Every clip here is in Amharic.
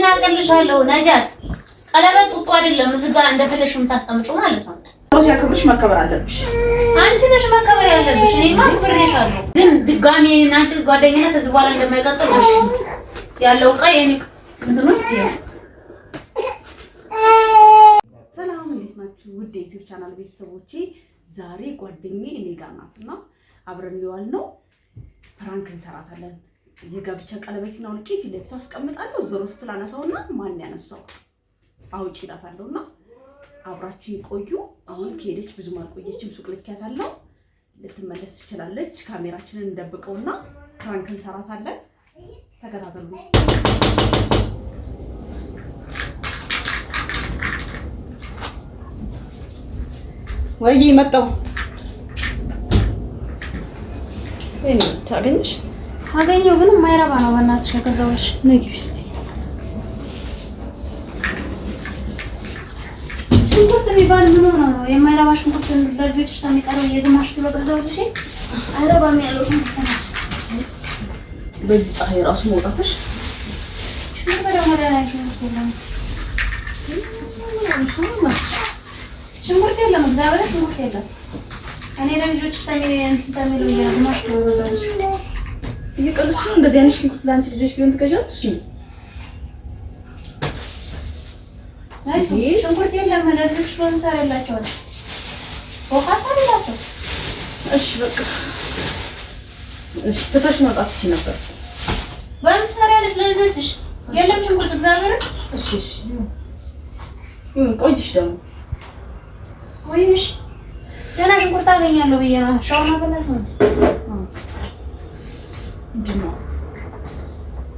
ምን አቀልሻለሁ ነጃት ቀለበት ጡጦ አይደለም እዚህ ጋር እንደፈለሽ የምታስቀምጪው ማለት ነው። ሰው ሲያከብርሽ መከበር አለብሽ። አንቺ ነሽ መከበር ያለብሽ። እኔማ አክብሬሻለሁ፣ ግን ድጋሜ አንቺ ጓደኝነት እዚህ በኋላ እንደማይቀጥል እሺ። ያለው ቃይ እኔ እንትን ውስጥ ይሄ ሰላም፣ እንዴት ናችሁ? ውድ የዩቲዩብ ቻናል ቤተሰቦቼ፣ ዛሬ ጓደኛዬ እኔ ጋር ናትና አብረን ይዋል ነው ፕራንክ እንሰራታለን። የጋብቻ ቀለበትና ወርቄ ፊት ለፊት አስቀምጣለሁ። ዞሮ ስትል አነሳውና ማን ያነሳው አውጪ እላታለሁና አብራችሁ ይቆዩ። አሁን ከሄደች ብዙም አልቆየችም፣ ሱቅ ልኪያታለሁ። ልትመለስ ትችላለች። ካሜራችንን እንደብቀውና ፕራንክ እንሰራታለን። ተከታተሉ። ወይ መጣው እኔ ታገኝሽ አገኘው፣ ግን የማይረባ ነው። በእናትሽ ከዛውሽ ነግቢ እስቲ። ሽንኩርት የሚባል ምን ሆኖ ነው የማይረባ ሽንኩርት? ለልጆችሽ ተሚቀረው የግማሽ ኪሎ ገዛውልሽ አይረባም ያለው ሽንኩርት ነው። በዚህ ፀሐይ ራሱ መውጣትሽ ሽንኩርት የለም፣ እግዚአብሔር ሽንኩርት የለም። እኔ ለልጆችሽ ተሚለው የግማሽ ኪሎ ገዛውልሽ እየቀለድሽ ነው። እንደዚህ አይነት ሽንኩርት ለአንቺ ልጆች ቢሆን ትገዣለሽ? ሽንኩርት የለም ለልጆች በምሰራላቸው ነው ወካሳላቸው። እሺ በቃ እሺ፣ ትተሽ መውጣት ትችይ ነበር። በምትሰሪያለሽ ለልጆችሽ የለም ሽንኩርት እግዚአብሔር። እሺ እሺ፣ ቆይሽ ደግሞ ወይሽ ገና ሽንኩርት አገኛለሁ ብዬ ነው። ሻውና በላሽ ነው እንዴ?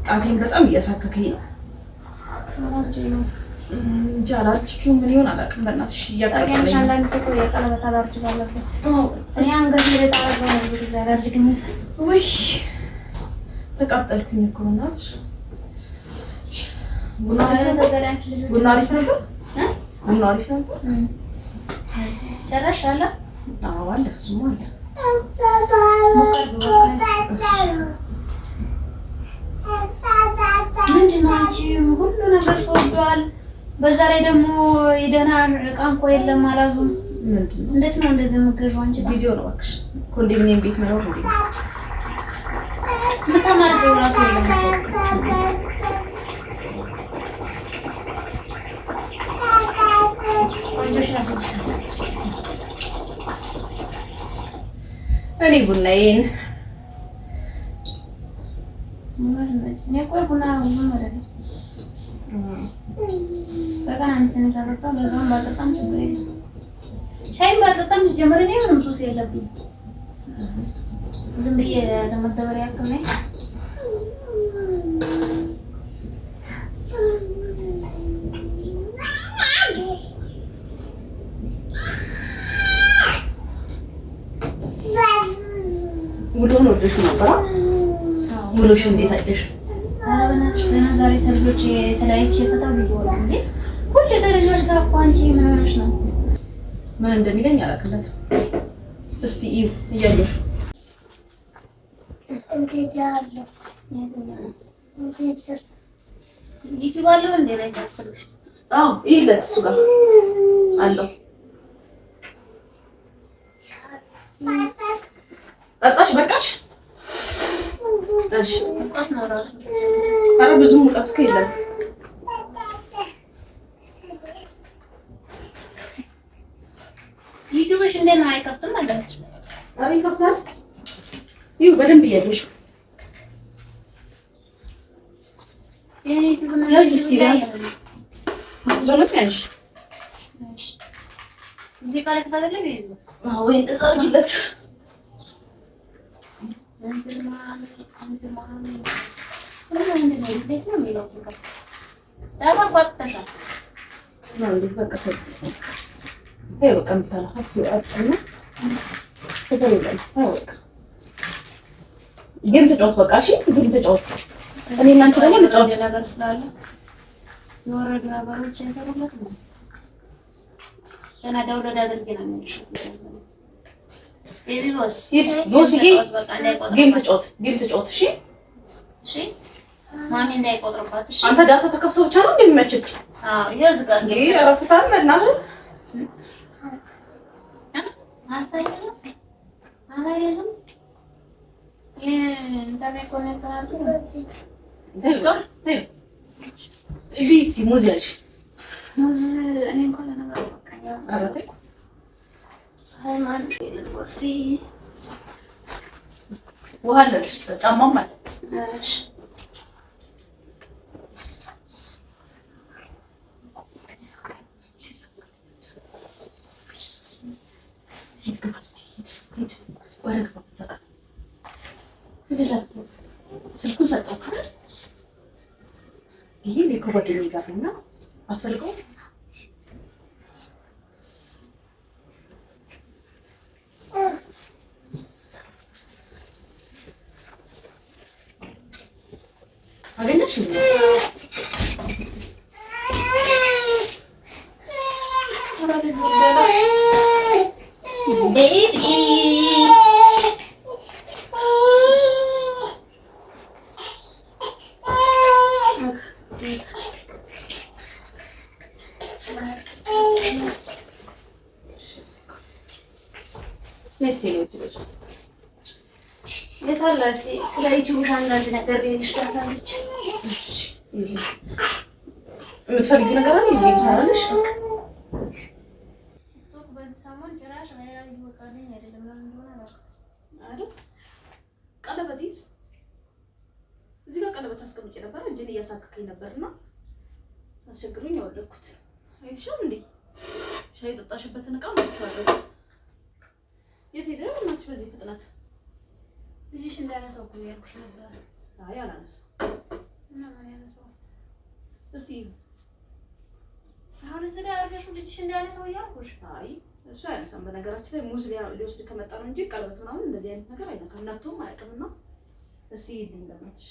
ጣቴን በጣም እያሳከከኝ ነው። እንጃ አላርጅኪው ምን ይሆን አላውቅም። በእናትሽ እያቃጠለኝ ነው። አንዳንድ ሰው የቀለበት አላርጅ ባለበት እኔ አንገቴ ለጣረው ነው ብዙ አላርጅ ግን ወይ ተቃጠልኩኝ እኮ በእናትሽ። ቡና አሪፍ ነበር። ቡና አሪፍ ነበር። ጨረሽ አለ? አዎ አለ፣ እሱማ አለ። ምንድን ነው አንቺ ሁሉ ነገር ተወዷል። በዛ ላይ ደግሞ የደህና ዕቃ እንኳን የለም አላዙም። ምንድን ነው እንዴት ነው እንደዚህ የምትገዢው አንቺ? ጊዜው ነው እባክሽ። ኮንዶሚኒየም ቤት መኖር ነው የምታማርጂው እራሱ የለም። እኔ ቡናዬን ቡና አይደለም በቀን አንድ ስኒ ከጠጣሁ ለዛውም ባልጠጣም ችግር የለም። ሻይም ባልጠጣም ሲጀመር እኔ ምንም ሱስ የለብኝም። ዝም ብዬ ለመደበሪያ ያክል ነኝ። ውሎን ወደሽ ነበር? ውሎሽ እንዴት አየሽ? ኧረ በእናትሽ ገና ዛሬ ተልጆች የተለያየች የፈታው ቢሆን እንዴ ሁሌ ተልጆች ጋር እኮ አንቺ ምን ሆነሽ ነው? ምን እንደሚለኝ አላውቅለትም። እስቲ እዩ እያየሽ እንዴጃለሁ ይባለው እንዴ ላይ ታስብሽ? አዎ ይለት እሱ ጋር አለው። ጠጣሽ በቃሽ? እሺ ኧረ ብዙ ሙቀት እኮ የለም። ዩቲዩብሽ እንዴት ነው? አይከፍትም አለች። ኧረ ይከፍታል። ይኸው በደንብ እያየሽ ያዥ እስኪ ቢያንስ ብዙ ነው ያዥ። ሙዚቃ ላይ ተፈለገ ይሄ አዎ እንደዛ አድርጊለት። ጌም ተጫወት በቃ እሺ፣ ጌም ተጫወት። እኔ እናንተ ደግሞ ልጫወት ነገር ስላለ የወረዱ ነገሮች አይተሩለት ነው። ገና ዳውንሎድ አድርጌ ነው የሚልሽው። ጌም ተጫወት። እሺ እሺ ማን እንዳይቆጥርባት። እሺ አንተ ዳታ ተከፍቶ ብቻ ነው የሚመችክ? አዎ ይዝጋል። ይሄ አረፍታል በእናትህ አይደለም ኢንተርኔት ኮኔክት አድርገን ቢሲ ሙዝ ያልሽ ሙዝ እኔ እንኳን ለነገሩ በቃ አረተ ፀሐይ ማን ወሲ ውሃ አለሽ ጫማም አለ። እሺ ስልኩን ሰጠው ካል ይሄ ከጓደኛዬ ጋር ነውና አትፈልገውም? አገኘሽ ቤቢ የታለ ስለ ዩቲዩብ አንዳንድ ነገር ልልሽ ታሳለች። የምትፈልጊው ነገር አለ እንዴ? ብሰራልሽ ቲክቶክ በዚህ ሰሞን ጭራሽ ቫይራል እየወጣልኝ አይደለም። ለምን እንደሆነ አላውቅም አይደል? ቀለበትስ እዚህ ጋር ቀለበት አስቀምጬ ነበር። እጄን እያሳከከኝ ነበርና አስቸግሮኝ ያወለኩት። አይተሻል እንዴ? ሻይ ጠጣሽበትን ዕቃ ማጥቷለሁ። የት ሄደ እናትሽ በዚህ ፍጥነት? ልጅሽ እንዳያነሳው እኮ ያልኩሽ ነበር። አይ አላነሳው እና ማን ያነሳው? እስቲ አሁን እዚህ ጋር አድርገሽው ልጅሽ እንዳያነሳው እያልኩሽ። አይ እሱ አያነሳም። በነገራችን ላይ ሙዝ ሊወስድ ከመጣ ነው እንጂ ቀለበት ምናምን እንደዚህ አይነት ነገር አይነካም። ነክቶም አያውቅምና እስቲ ይልኝ በእናትሽ።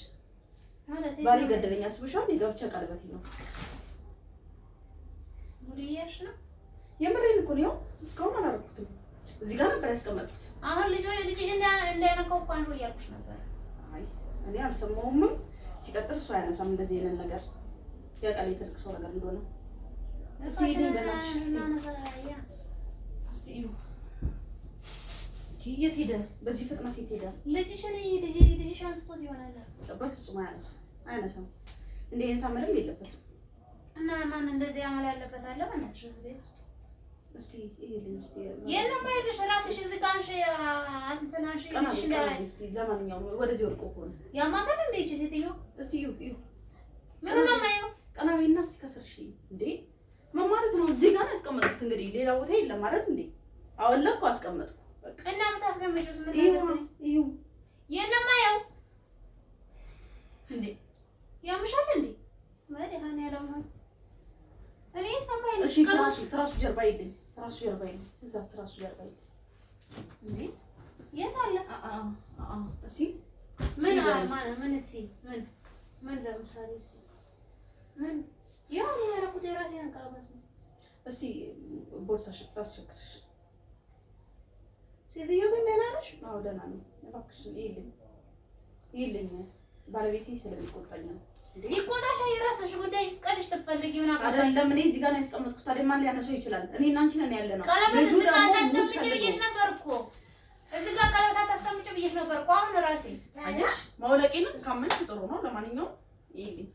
ማለት ባሌ ገደለኝ አስብሻል? የጋብቻ ቀለበት ነው። ሙሪያሽ ነው የምሬን እኮ ነው። እስካሁን አላደረኩትም። እዚህ ጋር ነበር ያስቀመጥኩት። አሁን ልጅሽ እንዳያነካው እኮ አንዱ እያልኩሽ ነበር። አይ እኔ አልሰማሁም። ሲቀጥል እሱ አያነሳም እንደዚህ አይነት ነገር። ያውቃል የትልቅ ሰው ነገር እንደሆነ። እስቲ ይልኝ በእናትሽ። እስቲ እዩ። የት ሄደ? በዚህ ፍጥነት የት ሄደ? ልጅሽ አንስቶት ይሆናል። በፍጹም አያነሳም። እንደ አይነት አመልም የለበትም። እና ማን እንደዚህ አመል ያለበት አለ? በእናትሽ እዚህ ቤት ውስጥ እስቲ ይሄልኝ። እስቲ የለም አይደሽ ራስሽ እዚህ ጋር አንሺ አንተናሽ ልጅሽ እንዳይ። ለማንኛውም ወደዚህ ወርቆ ሆነ ያማታል እንዴ እቺ ሴትዮ? እስቲ እዩ። ምን ነው ማየው? ቀናቤና እስቲ ከስርሽ እንዴ ምን ማለት ነው? እዚህ ጋር ያስቀመጥኩት እንግዲህ ሌላ ቦታ የለም አይደል እንዴ? አወለኩ አስቀመጥኩ። እና ምታስቀምጪውስ ምን ነገር ነው? እዩ የለም ማየው እንዴ ያምሻል እንዴ? ማለት ያኔ ያለው ነው። እኔ ተማይ እሺ ትራሱ ጀርባ ይልኝ። ትራሱ ጀርባ ይልኝ። እዛ ትራሱ ጀርባ ይልኝ። እንዴ የት አለ? እሺ ምን ምን እሺ ምን ለምሳሌ እሺ ምን ያው እኔ ያረኩት የራሴን ቀለበት ነው። እስቲ ቦርሳሽ ታስቸግርሽ። ሴትዮ ግን ደህና ነሽ? አዎ ደህና ነኝ። እባክሽ ይልኝ ባለቤቴ ስለሚቆጣኝ ነው። ይቆጣሽ። የራስሽ ጉዳይ እስቀልሽ ትፈልጊ ምን አቀባይ አይደለም። እኔ እዚህ ጋር ነው ያስቀመጥኩት። ታዲያ ማን ሊያነሳው ይችላል? እኔ እና አንቺ ነን ያለነው። ቀለበት እዚህ ጋር አታስቀምጪ ብዬሽ ነበር እኮ። እዚህ ጋር ቀለበት አታስቀምጪ ብዬሽ ነበር እኮ። አሁን ራሴ አየሽ ማውለቄን ካመንሽ ጥሩ ነው። ለማንኛውም ይልኝ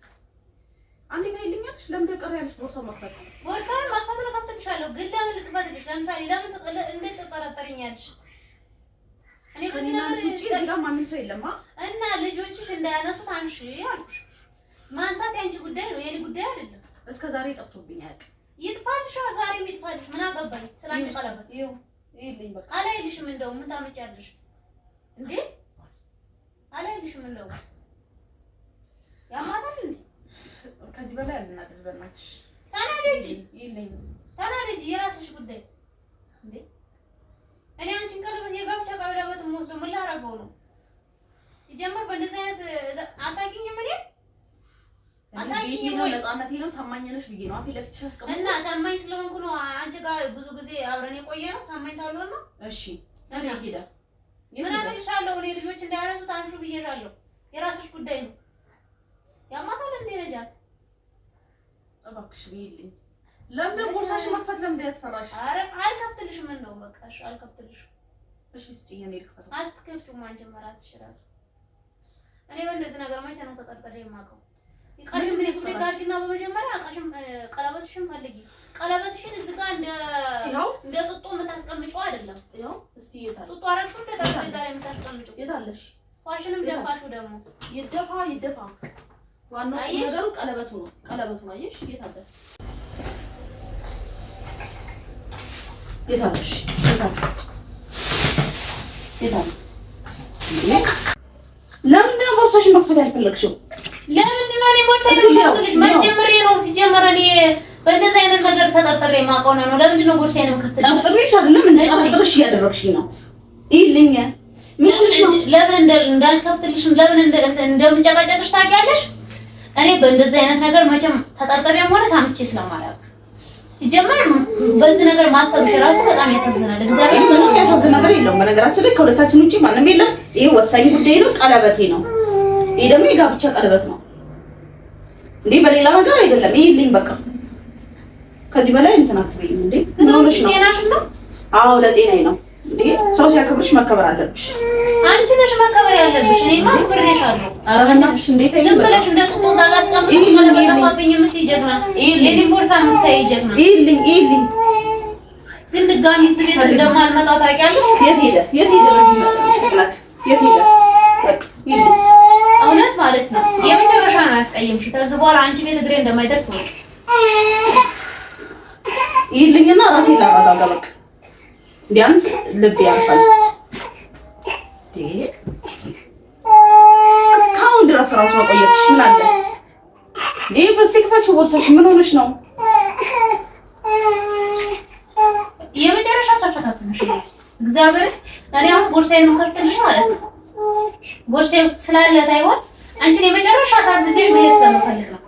አንዴ ታይልኛለሽ። ለምን ቀረ ያለሽ ቦርሳው መክፈት? ቦርሳውን መክፈት ነው ከፍትልሻለሁ። ግን ለምን ልትፈትልሽ? ለምሳሌ ለምን እንዴት ትጠራጠሪኛለሽ? እኔ በዚህ ነገር እዚህ ጋር ማንም ሰው የለም እና ልጆችሽ እንዳያነሱት አንሺ አልኩሽ። ማንሳት ያንቺ ጉዳይ ነው፣ የኔ ጉዳይ አይደለም። እስከ ዛሬ ጠፍቶብኝ አያውቅም። ይጥፋልሽ፣ ዛሬም ይጥፋልሽ። ምን አገባኝ ስላንቺ ቀለበት። ይልኝ በቃ አላይልሽም። እንደው ምን ታመጫለሽ እንዴ? አላይልሽም። እንደው ያማታል እንዴ? ከዚህ በላይ አልናደድ። በእናትሽ ተናደጂ። ይልኝ ተናደጂ፣ የራስሽ ጉዳይ እንዴ። እኔ አንቺን ቀለበት የጋብቻ ቀለበት የምወስደው ምን ላደርገው ነው? ይጀምር በእንደዚህ አይነት አታውቂኝም። እኔ አታውቂኝም ወይ? ነፃነቴ ነው። ታማኝ ነሽ ብዬሽ ነው አፌ ለፍትሽ አስቀምጥ እና ታማኝ ስለሆንኩ ነው አንቺ ጋር ብዙ ጊዜ አብረን የቆየ ነው። ታማኝ ታልሆነ ነው። እሺ እንዴት ሄደ? ምን አገልሻለሁ? እኔ ልጆች እንዳያነሱት አንሹ ብዬሻለሁ። የራስሽ ጉዳይ ነው። ያማታል እንደ ነጃት እባክሽ ይልኝ። ለምን ቦርሳሽን መክፈት ለምን ያስፈራሽ? ኧረ አልከፍትልሽም። ምን ነው በቃ እሺ አልከፍትልሽም። እሺ እስቲ የኔ ልክፈት። አትከፍቱም አንቺ መራስሽ እራሱ። እኔ በእንደዚህ ነገር መቼ ነው ተጠርጥሬ የማውቀው? ቃሽም ምን ይስፈራ ጋርግና በመጀመሪያ ቃሽም ቀለበትሽን ፈልጊ። ቀለበትሽን እዚህ ጋር እንደ ጡጦ የምታስቀምጪው አይደለም። ያው እስቲ የታለ ጡጦ አረግሹ እንደ ጠረጴዛ ላይ የምታስቀምጪው የታለሽ? ፋሽንም ደፋሹ ደግሞ ይደፋ። ዋናው ነገሩ ቀለበቱ ነው። ቀለበቱ አየሽ? የታለ የታለሽ? ለምንድን ነው ቦርሳሽን መክፈት ያልፈለግሽው? ለምንድን ነው እኔ ቦርሳዬን መክፈትልሽ? መጀመሪያ ነው ትጀመረ እኔ በእንደዚህ አይነት ነገር ተጠርጥሬ የማውቀው ነው። ለምንድን ነው ቦርሳዬን መክፈትልሽ? ጠርጥሬሽ አይደለም እንደ ጠርጥሬሽ እያደረግሽኝ ነው። ይልኝ ለምን እንዳልከፍትልሽ ለምን እንደምጨቃጨቅሽ ታውቂያለሽ? እኔ በእንደዚህ አይነት ነገር መቼም ተጠርጥሬም ሆነ ታምቼ ስለማላውቅ ጀመር በዚህ ነገር ማሰብሽ ራሱ በጣም ያሳዝናል። እግዚአብሔር ምንም ያሳዝን ነገር የለውም። በነገራችን ላይ ከሁለታችን ውጪ ማንም የለም። ይሄ ወሳኝ ጉዳይ ነው። ቀለበቴ ነው። ይሄ ደግሞ የጋብቻ ቀለበት ነው እንዴ፣ በሌላ ነገር አይደለም። ይሄልኝ በቃ ከዚህ በላይ እንትን አትበይም እንዴ። ምን ሆነሽ ነው? ጤናሽ ነው? አዎ ለጤናዬ ነው እንዴ። ሰው ሲያከብርሽ መከበር አለብሽ። አንቺ ነሽ መከበር ያለብሽ። እኔማ አክብሬሻለሁ። ኧረ በእናትሽ እንዴት ዝም ብለሽ እንደ ጡጦ ዛጋ አስቀምጪ። ተባባኝ የምትይ ጀግና የኔ ቦርሳ የምታይ ጀግና ይልኝ ግን ድጋሚ እዚህ ቤት እንደማልመጣ ታውቂያለሽ። የት ሄደ በዚህ የት ሄደ? በቃ ይልኝ እውነት ማለት ነው የመጨረሻ ነው ያስቀየምሽ። ከዚህ በኋላ አንቺ ቤት እግሬ እንደማይደርስ ነው። ይልኝና ራሴን ላረጋጋ በቃ ቢያንስ ልብ ያርፋል። እስካሁን ድረስ ራሱ መቆየትሽ ምን አለ? በዚህ ክፈችው ቦርሳሽ። ምን ሆነሽ ነው? የመጨረሻ ተፈታተነሽ እግዚአብሔር። እኔ አሁን ቦርሳዬን መከፍትልሽ ማለት ነው። ቦርሳዬ ውስጥ ስላለ ታይሆን አንቺን የመጨረሻ ታዝቤሽ መሄድ ስለምፈልግ ነው።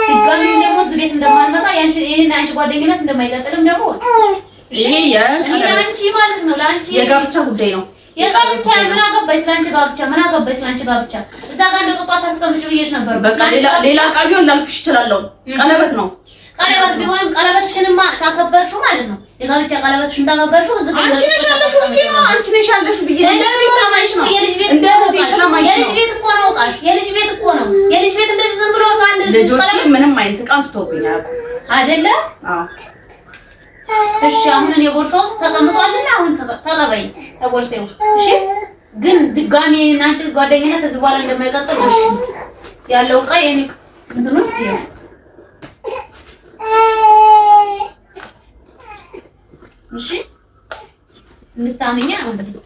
ድጋሚ ደግሞ እዚህ ቤት እንደማልመጣ የኔና አንቺ ጓደኝነት እንደማይቀጥልም ደግሞ ይሄ የአንቺ ማለት ነው። ለአንቺ የጋብቻ ጉዳይ ነው። የጋብቻ ምን አገባኝ ስለአንቺ ጋብቻ? ምን አገባኝ ስለአንቺ ጋብቻ? እዛ ጋር እንደ ጧት አስቀምጪ ብዬሽ ነበር። በቃ ሌላ ቃቢው እንዳልኩሽ እችላለሁ። ቀለበት ነው። ቀለበት ቢሆንም ቀለበትሽንማ ታከበርሽው ማለት ነው። የጋብቻ ቀለበትሽን ታከበርሽው እዚህ ጋር አንቺ ነሽ ያለሽው ብዬሽ ነው። አንቺ ነሽ ያለሽው ብዬሽ ነው። ሰማይሽ ነው። የልጅ ቤት እንደ ሰማይሽ ነው። የልጅ ቤት እኮ ነው ቃሽ። የልጅ ቤት እኮ ነው። የልጅ ቤት እንደዚህ ዝም ብሎ ቃል እንደዚህ ቀለበት ምንም አይነት ቃም ስቶብኝ አይደለ? አዎ እሺ አሁን እኔ ቦርሳው ውስጥ ተቀምጧልና አሁን ተቀበይኝ ቦርሳው ውስጥ እሺ። ግን ድጋሚ እናንቺ ጓደኝነት እዚህ በኋላ እንደማይቀጥል እሺ። ያለው ዕቃ የኔ እንትን ውስጥ ይሄ እሺ። እንድታመኛ ማለት ነው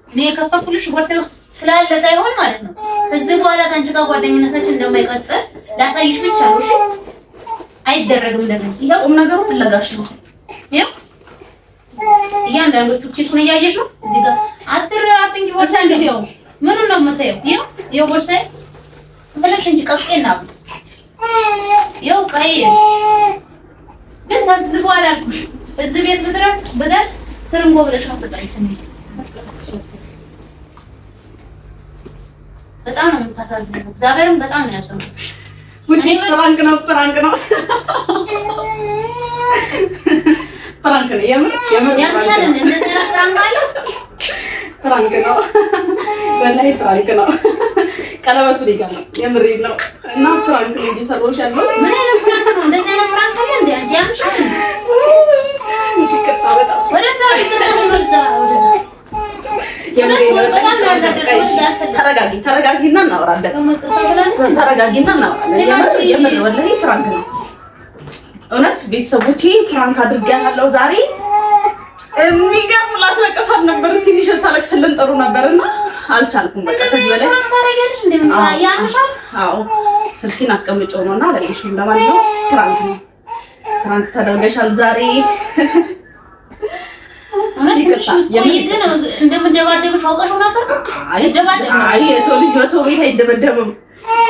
እኔ የከፈትኩልሽ ቦርሳው ውስጥ ስላለ ታይሆን ማለት ነው። ከዚህ በኋላ ታንቺ ጋር ጓደኝነታችን እንደማይቀጥል ላሳይሽ ብቻ ነው እሺ። አይደረግም እንደዚህ። ይሄው ቁም ነገሩ ፍለጋሽ ነው። ይሄው እያንዳንዶቹ ኪሱን እያየሽ ነው። እዚህ ጋር አትንኪ ቦርሳ እንደው ምኑን ነው የምታየው? ይሄው ቦርሳዬ ፈለግሽ እንጂ ቀቅጤና ይሄው ቀይ ግን ከዚህ በኋላ አልኩሽ እዚህ ቤት ብደርስ ትርንጎ ብለሽ ነው ተጠሪስ እንዴ። በጣም ነው የምታሳዝነው። እግዚአብሔርን በጣም ነው ያዘንኩሽ። ውዴ ፕራንክ ነው ፕራንክ ነው የምር ያምሻል። እንደዚህ ነው ፕራንክ አለ። ፕራንክ ነው ወላሂ ፕራንክ ነው። ቀለበቱ ሊጋ ነው የምር ነው እና ፕራንክ ነው እየሰራሁሽ ያለው። ምን አይነት ፕራንክ ነው? እንደዚህ አይነት ፕራንክ አለ እንዴ? አንቺ ያምሻል። ወደዛ ተረጋጊና እናወራለን። የምር ወላሂ ፕራንክ ነው እውነት። ቤተሰቦቼ ፕራንክ አድርጌያለሁ ዛሬ። የሚገርም ላትለቀሳት ነበር። ትንሽ ታለቅስልን ጥሩ ነበርና አልቻልኩም። በቃ ከዚህ በላይ ታረጋግሽ እንደምን ያምሻል። አዎ ስልኬን አስቀምጬው ነውና ለልሽም ለማንኛውም ፕራንክ ነው። ፕራንክ ተደርገሻል ዛሬ። እንደምንደባደብሽ አውቀሽው ነበር? አይ የሰው ልጅ በሰው ቤት አይደበደብም።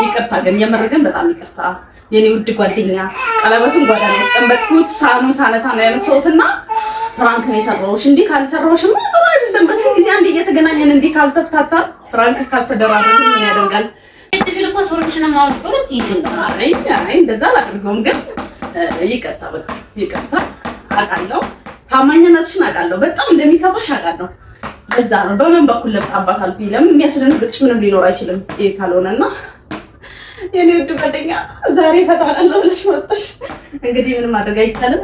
ይቅርታ ግን የምር ግን በጣም ይቅርታ የኔ ውድ ጓደኛ። ቀለበቱን ጓዳ ላይ ያስቀመጥኩት ሳኑን ሳነሳ ነው ያነሳሁትና ፍራንክ ነው የሰራሁሽ። እንዲህ ካልሰራሁሽማ ጥሩ አይደለም። በስንት ጊዜ አንዴ እየተገናኘን እንዲህ ካልተፍታታ ፍራንክ ካልተደራረግን ምን ያደርጋል? እንደዛ አላደርገውም፣ ግን ይቅርታ፣ በቃ ይቅርታ። አውቃለሁ፣ ታማኝነትሽን አውቃለሁ፣ በጣም እንደሚከፋሽ አውቃለሁ። በዛ ነው በምን በኩል ለምጣባት አልኩኝ። ለምን የሚያስደነግጥሽ ምንም ሊኖር አይችልም። ይሄ ካልሆነና የኔ ውድ ጓደኛ ዛሬ ፈታ እላለሁ ብለሽ መጣሽ። እንግዲህ ምንም ማድረግ አይቻልም።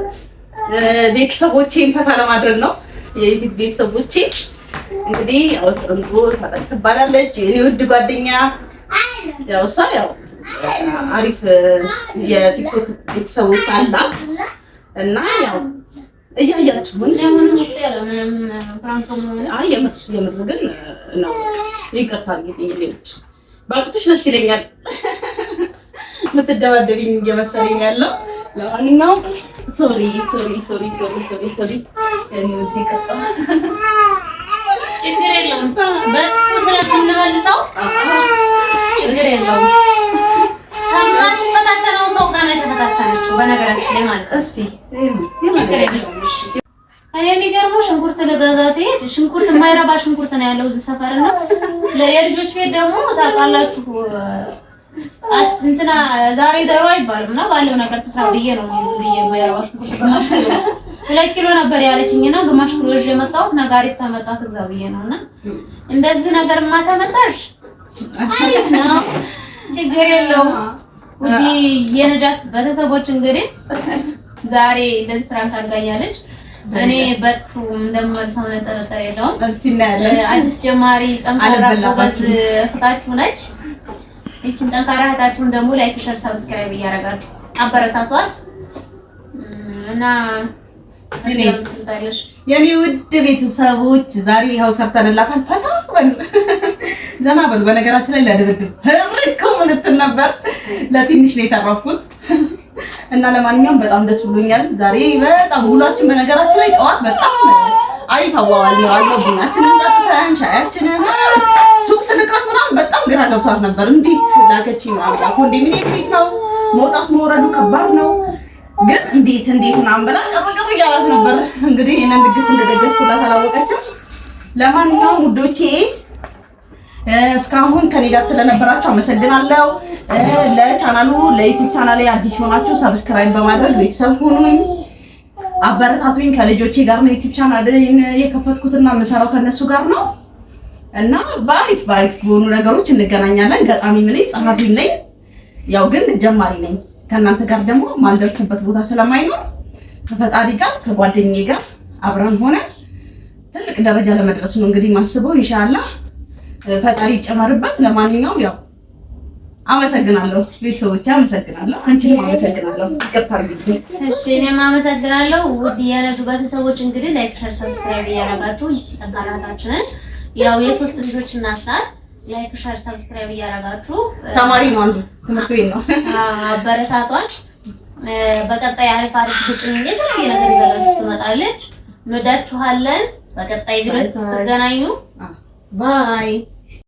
ቤተሰቦቼን ፈታ ለማድረግ ነው። የዚህ ቤተሰቦቼ እንግዲህ ያው ጥሩንጎ ታጠቅ ትባላለች። የኔ ውድ ጓደኛ ያው እሷ ያው አሪፍ የቲክቶክ ቤተሰቦች አላት እና ያው እያያችሁ ምን የምር ግን ነው ይቅርታ ልጅ ባቅሽ ደስ ይለኛል። የምትደባደብኝ እየመሰለኝ ያለው ለማንኛውም ሶሪ ችግር የለውም። በጥፎ ስለምንመልሰው ችግር የለውም። ተፈታተነው ሰው ጋር ነው የተፈታተነችው በነገራችን ላይ ማለት ነው። እስቲ ችግር የለውም። እኔ የሚገርመው ሽንኩርት ልገዛ ትሄድ ሽንኩርት የማይረባ ሽንኩርት ነው ያለው እዚህ ሰፈር ነው። የልጆች ቤት ደግሞ ታውቃላችሁ እንትና ዛሬ ደሮ አይባልም እና ባለው ነገር ተስራ ብዬ ነው የማይረባ ሽንኩርት ግማሽ ኪሎ 2 ኪሎ ነበር ያለችኝና ግማሽ ኪሎ ይዤ መጣሁት። ነጋሪት ተመጣ ትግዛ ብዬ ነውና እንደዚህ ነገር ማተመጣሽ አሪፍ ነው፣ ችግር የለውም። ውጪ የነጃት ቤተሰቦች እንግዲህ ዛሬ እንደዚህ ፕራንክ አድርጋኛለች። እኔ በጥፉ እንደምመልሰው ጠርጠር የለውም። አዲስ ጀማሪ ጠንካራ ጎበዝ እህታችሁ ነች። እቺን ጠንካራ እህታችሁን ደግሞ ላይክ፣ ሼር፣ ሰብስክራይብ እያደረጋችሁ አበረታቷት እና የኔ ውድ ቤተሰቦች ዛሬ ይኸው ሰርተንላታል። ፈታ በሉ ዘና በሉ። በነገራችን ላይ ለድብድብ ህርኩም እንትን ነበር ለትንሽ ነው የተረፍኩት እና ለማንኛውም በጣም ደስ ብሎኛል። ዛሬ በጣም ውሏችን በነገራችን ላይ ጠዋት በጣም አሪፍ አዋዋል ነው አለው። ቡናችንን ጠጥተን ሻያችንን ሱቅ ስንቅራት ምናምን በጣም ግራ ገብቷት ነበር። እንዴት ላከችኝ ማለት ኮንዶሚኒየም ቤት ነው መውጣት መውረዱ ከባድ ነው፣ ግን እንዴት ምናምን ብላ ቀርቀር እያላት ነበር። እንግዲህ የእኔን ድግስ እንደደገስኩላት አላወቀችም። ለማንኛውም ውዶቼ እስካሁን ከኔ ጋር ስለነበራችሁ አመሰግናለሁ። ለቻናሉ ለዩቲዩብ ቻናሌ አዲስ ሆናችሁ ሰብስክራይብ በማድረግ ቤተሰብ ሁኑኝ፣ አበረታቱኝ። ከልጆቼ ጋር ነው ዩቲዩብ ቻናሌን የከፈትኩትና የምሰራው ከነሱ ጋር ነው እና በአሪፍ በሆኑ ነገሮች እንገናኛለን። ገጣሚ ነኝ፣ ጸሐፊ ነኝ፣ ያው ግን ጀማሪ ነኝ። ከእናንተ ጋር ደግሞ ማልደርስበት ቦታ ስለማይኖር ከፈጣሪ ጋር ከጓደኛዬ ጋር አብረን ሆነ ትልቅ ደረጃ ለመድረስ ነው እንግዲህ ማስበው። ኢንሻአላህ ፈጣሪ ይጨመርበት። ለማንኛውም ያው አመሰግናለሁ ቤተሰቦቼ፣ አመሰግናለሁ። አንቺንም አመሰግናለሁ። ይቅርታ አድርጊልኝ። እሺ እኔም አመሰግናለሁ። ውድ የያላችሁ ቤተሰቦች እንግዲህ ላይክ፣ ሼር፣ ሰብስክራይብ እያደረጋችሁ ይቺ ጠንካራታችንን ያው የሶስት ልጆች እናት ናት። ላይክ፣ ሼር፣ ሰብስክራይብ እያደረጋችሁ ተማሪ ነው አንዱ ትምህርት ቤት ነው አበረታቷት። በቀጣይ አሪፍ ግጥም የተለያየ ነገር ይዘላችሁ ትመጣለች። እንወዳችኋለን። በቀጣይ ቪዲዮ ስትገናኙ ባይ